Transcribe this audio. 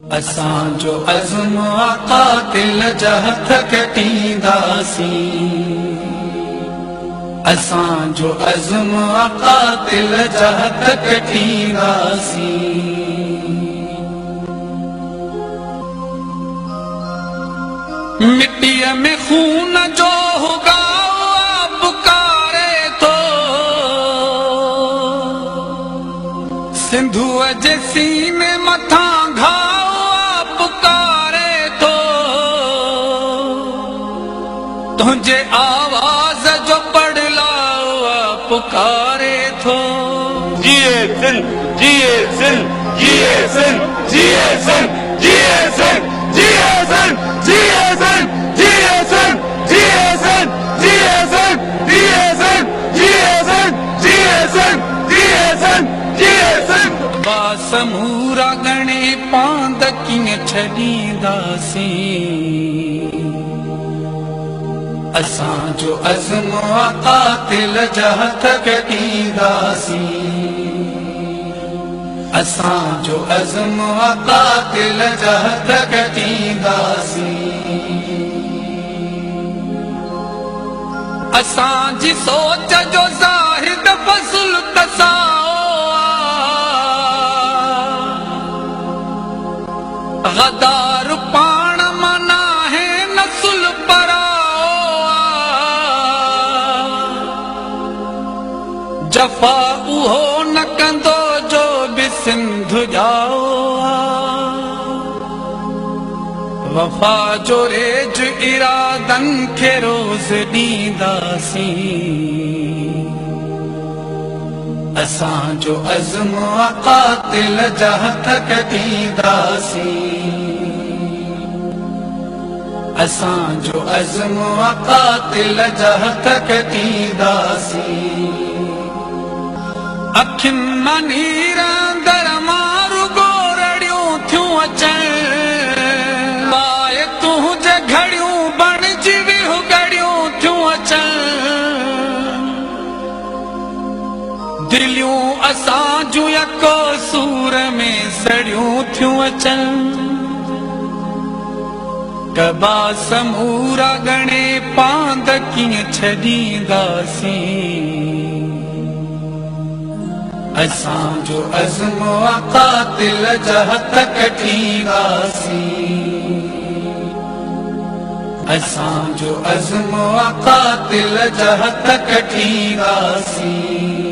असांजो अज़्म क़ातिल जा हथ कटींदासीं। असांजो अज़्म क़ातिल जा हथ कटींदासीं। मिट्टीअ में खून जो हुगाओ पुकारे थो, सिंधुअ जे सीने मथां घाओ पुकारे थो, तुंहिंजे आवाज़ जो पड़लाओ पुकारे थो। जिए सिंध, जिए सिंध, जिए सिंध, जिए सिंध, जिए सिंध, जिए सिंध, जिए सिंध, जिए सिंध, जिए सिंध, जिए सिंध, जिए सिंध, जिए सिंध, जिए सिंध, जिए सिंध, जिए सिंध। बासमूरा गणे पांद कीअं छॾींदासीं। असांजो अज़्म क़ातिल जा हथ कटींदासीं। असांजो अज़्म क़ातिल जा हथ कटींदासीं। असांजी सोच जो ज़ाहिद फ़ज़्ल तसाओ गदार पाण मना है नस्ल पराओ, जफ़ा उहो न कंदो जो बि सिंध जाओ, वफ़ा जो रेज इरादन खे रोज़ ॾींदासीं। असांजो अज़्म क़ातिल जा हथ कटींदासीं। असांजो अज़्म क़ातिल जा हथ कटींदासीं। अखियुनि मां नीर अंदर मारू गोरड़ियूं थियूं अचनि, पाए तुंहिंजे घड़ियूं बणिजी वियूं गड़ियूं थियूं अचनि, दिलियूं असांजूं यको सूर में सड़ियूं थियूं अचनि। कबा समूरा गणे पांद कीअं छॾींदासीं। असांजो अज़्म क़ातिल जा हथ कटींदासीं। असांजो अज़्म क़ातिल जा हथ कटींदासीं।